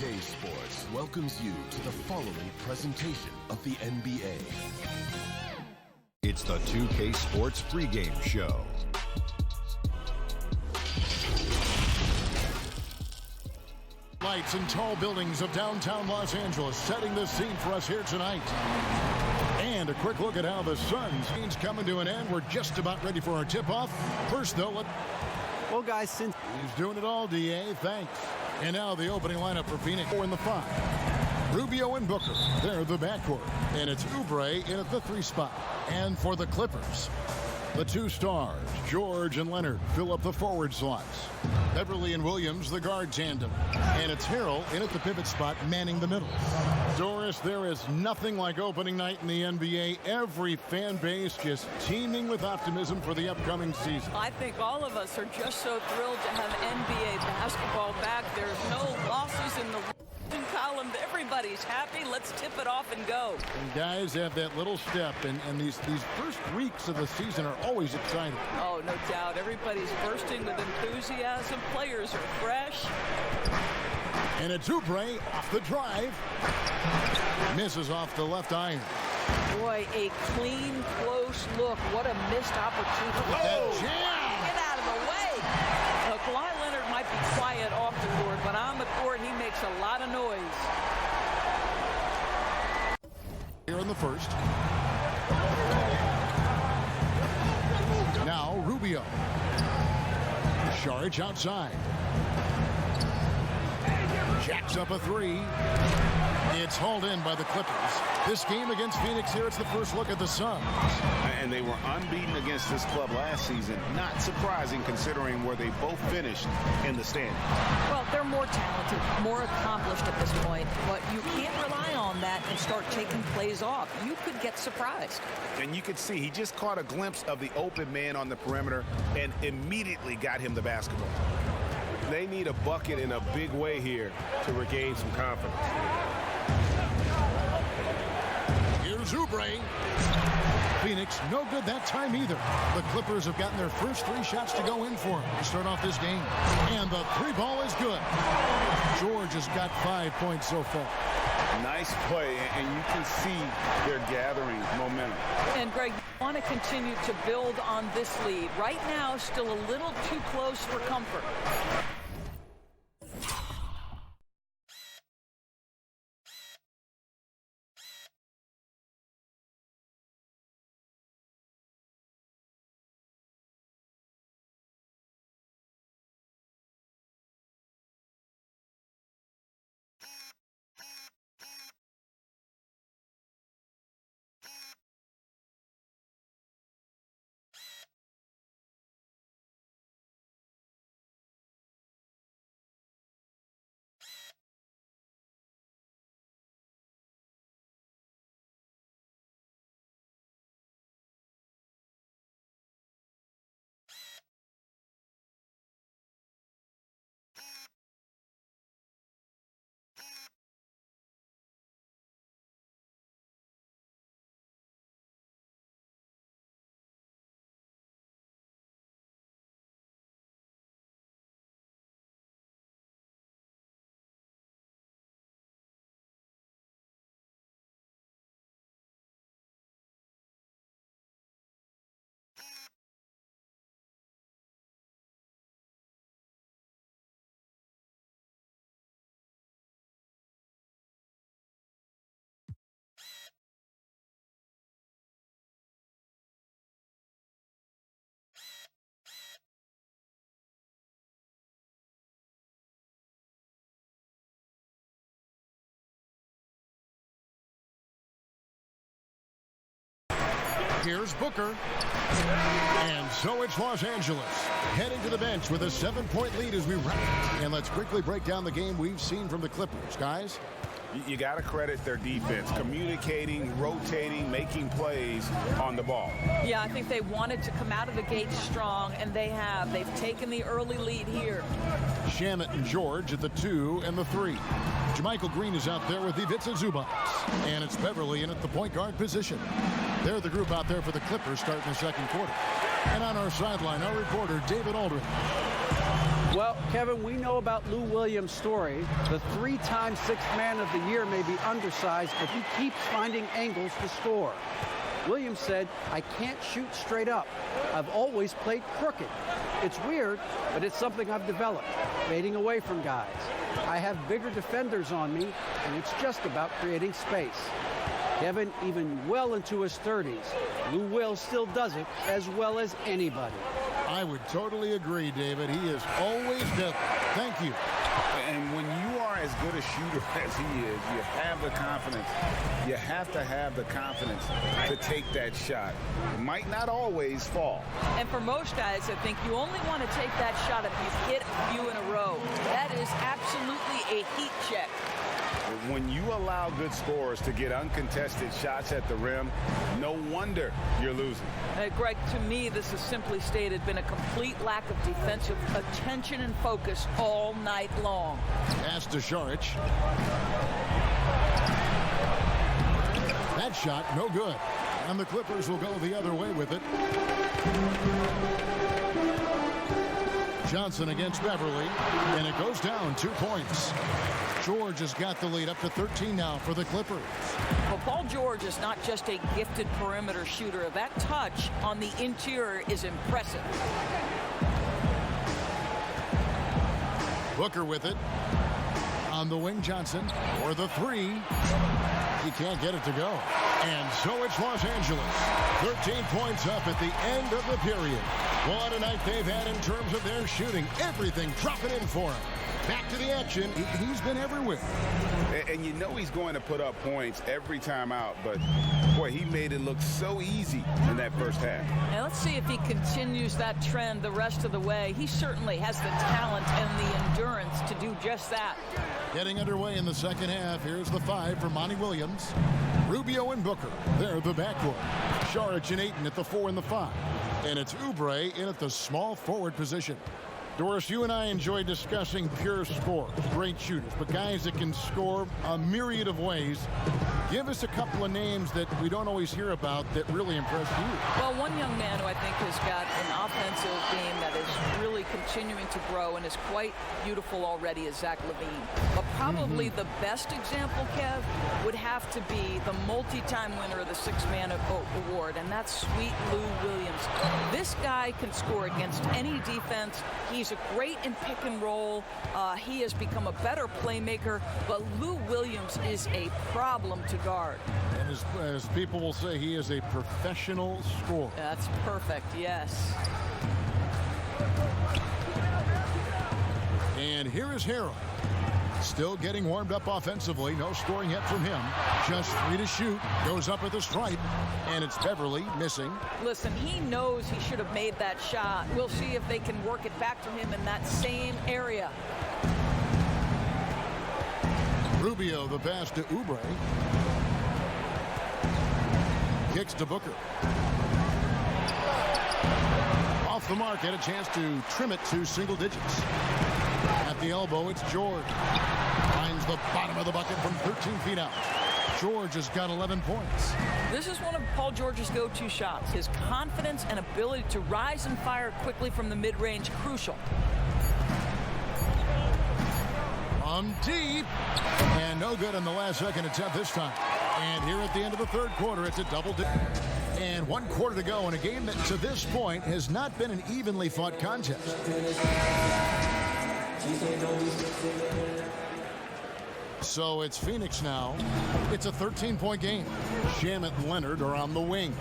2K Sports welcomes you to the following presentation of the NBA. It's the 2K Sports Pregame Show. Lights and tall buildings of downtown Los Angeles setting the scene for us here tonight. And a quick look at how the Suns' game's coming to an end. We're just about ready for our tip-off. First, though, well, guys, since he's doing it all, DA. Thanks. And now the opening lineup for Phoenix. 4 in the 5. Rubio and Booker. They're the backcourt. And it's Oubre in at the 3 spot. And for the Clippers, the 2 stars, George and Leonard, fill up the forward slots. Beverly and Williams, the guard tandem. And it's Harrell in at the pivot spot, manning the middle. Doris, there is nothing like opening night in the NBA. Every fan base just teeming with optimism for the upcoming season. I think all of us are just so thrilled to have NBA basketball back. There's no losses in the column. Everybody's happy. Let's tip it off and go. And guys have that little step, and these first weeks of the season are always exciting. Oh, no doubt. Everybody's bursting with enthusiasm. Players are fresh. And it's Oubre off the drive. Misses off the left iron. Boy, a clean, close look. What a missed opportunity. That jam! Get out of the way. Kawhi Leonard might be quiet off the court, but on the court, he makes a lot of noise. Here in the first. Now Rubio. Saric outside. Jacks up a 3. It's hauled in by the Clippers. This game against Phoenix here, it's the first look at the Suns. And they were unbeaten against this club last season. Not surprising considering where they both finished in the standings. Well, they're more talented, more accomplished at this point, but you can't rely on that and start taking plays off. You could get surprised. And you could see he just caught a glimpse of the open man on the perimeter and immediately got him the basketball. They need a bucket in a big way here to regain some confidence. Here's Oubre. Phoenix, no good that time either. The Clippers have gotten their first 3 shots to go in for them to start off this game. And the 3 ball is good. George has got 5 points so far. Nice play, and you can see they're gathering momentum. And, Greg, you want to continue to build on this lead. Right now, still a little too close for comfort. Here's Booker. And so it's Los Angeles heading to the bench with a 7-point lead as we wrap. And let's quickly break down the game we've seen from the Clippers, guys. You got to credit their defense, communicating, rotating, making plays on the ball. Yeah, I think they wanted to come out of the gate strong, and they have. They've taken the early lead here. Shamet and George at the 2 and the 3. JaMychal Green is out there with Ivica Zubac. And it's Beverly in at the point guard position. They're the group out there for the Clippers starting the second quarter. And on our sideline, our reporter, David Aldridge. Well, Kevin, we know about Lou Williams' story. The 3-time Sixth Man of the Year may be undersized, but he keeps finding angles to score. Williams said, "I can't shoot straight up. I've always played crooked. It's weird, but it's something I've developed, fading away from guys. I have bigger defenders on me, and it's just about creating space." Kevin, even well into his 30s, Lou Will still does it as well as anybody. I would totally agree, David. He is always deadly. Thank you. And when you are as good a shooter as he is, you have the confidence. You have to have the confidence to take that shot. It might not always fall. And for most guys, I think you only want to take that shot if you've hit a few in a row. That is absolutely a heat check. When you allow good scorers to get uncontested shots at the rim, no wonder you're losing. Greg, to me, this is simply stated been a complete lack of defensive attention and focus all night long. Pass to Saric. That shot, no good. And the Clippers will go the other way with it. Johnson against Beverly, and it goes down 2 points. George has got the lead up to 13 now for the Clippers. Well, Paul George is not just a gifted perimeter shooter. That touch on the interior is impressive. Booker with it. On the wing, Johnson for the 3. He can't get it to go. And so it's Los Angeles. 13 points up at the end of the period. What a night they've had in terms of their shooting. Everything dropping in for him. Back to the action. He's been everywhere. And you know he's going to put up points every time out, but boy, he made it look so easy in that first half. Now let's see if he continues that trend the rest of the way. He certainly has the talent and the endurance to do just that. Getting underway in the second half. Here's the 5 for Monty Williams. Rubio and Booker. They're the backcourt. Saric and Ayton at the 4 and the 5. And it's Oubre in at the small forward position. Doris, you and I enjoy discussing pure scorers, great shooters, but guys that can score a myriad of ways. Give us a couple of names that we don't always hear about that really impress you. Well, one young man who I think has got an offensive game that is really continuing to grow and is quite beautiful already is Zach LaVine. But probably the best example, Kev, would have to be the multi-time winner of the Sixth Man Award, and that's Sweet Lou Williams. This guy can score against any defense. He's great in pick and roll. He has become a better playmaker, but Lou Williams is a problem to guard. And as people will say, he is a professional scorer. That's perfect, yes. And here is Harrell. Still getting warmed up offensively. No scoring yet from him. Just 3 to shoot. Goes up at the stripe. And it's Beverly missing. Listen, he knows he should have made that shot. We'll see if they can work it back to him in that same area. Rubio, the pass to Oubre. Kicks to Booker. Off the mark, had a chance to trim it to single digits. At the elbow, it's George. Finds the bottom of the bucket from 13 feet out. George has got 11 points. This is one of Paul George's go-to shots. His confidence and ability to rise and fire quickly from the mid-range, crucial. From deep. And no good in the last second attempt this time. And here at the end of the third quarter, it's a double dip. And 1 quarter to go in a game that to this point has not been an evenly fought contest. So it's Phoenix now. It's a 13-point game. Shamet and Leonard are on the wing.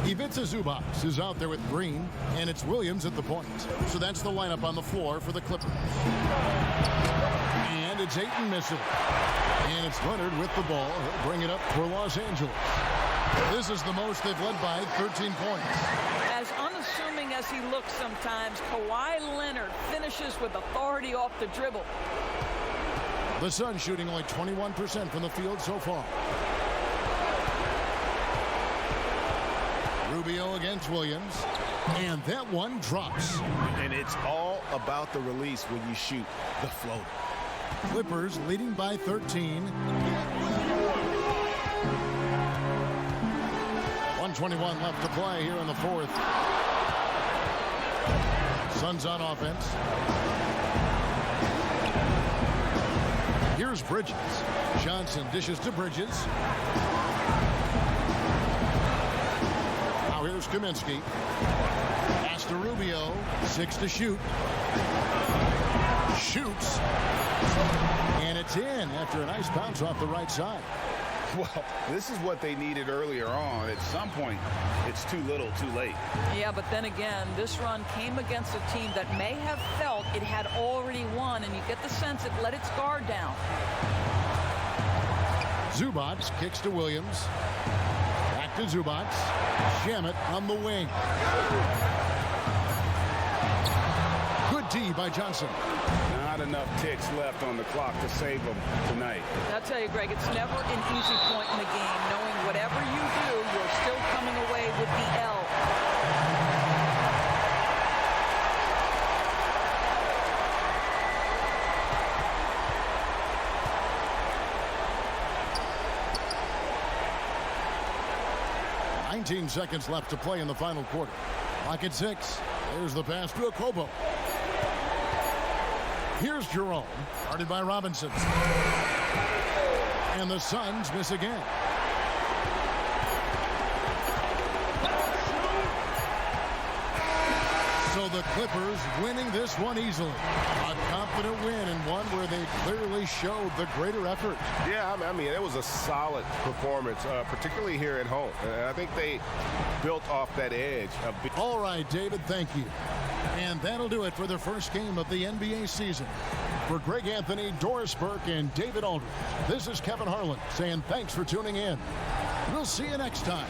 Ivica Zubac is out there with Green, and it's Williams at the point. So that's the lineup on the floor for the Clippers. And it's Ayton missing. And it's Leonard with the ball. He'll bring it up for Los Angeles. This is the most they've led by 13 points. As unassuming as he looks sometimes, Kawhi Leonard finishes with authority off the dribble. The Suns shooting only 21% from the field so far. Rubio against Williams. And that one drops. And it's all about the release when you shoot the floater. Clippers leading by 13. 1:21 left to play here in the fourth. Suns on offense. Here's Bridges. Johnson dishes to Bridges. Now here's Kaminsky. Pass to Rubio. 6 to shoot. Shoots. And it's in after a nice bounce off the right side. Well, this is what they needed earlier on. At some point, it's too little, too late. Yeah, but then again, this run came against a team that may have felt it had already won, and you get the sense it let its guard down. Zubac kicks to Williams. Back to Zubac. Shamet on the wing. Good D by Johnson. Not enough ticks left on the clock to save them tonight. I'll tell you, Greg, it's never an easy point in the game, knowing whatever you do, you're still coming away with the L. Seconds left to play in the final quarter. Clock at 6. There's the pass to Okobo. Here's Jerome. Guarded by Robinson. And the Suns miss again. So the Clippers winning this one easily. A confident win and one where they clearly showed the greater effort. Yeah, I mean, it was a solid performance, particularly here at home. And I think they built off that edge. All right, David, thank you. And that'll do it for the first game of the NBA season. For Greg Anthony, Doris Burke, and David Aldridge, this is Kevin Harlan saying thanks for tuning in. We'll see you next time.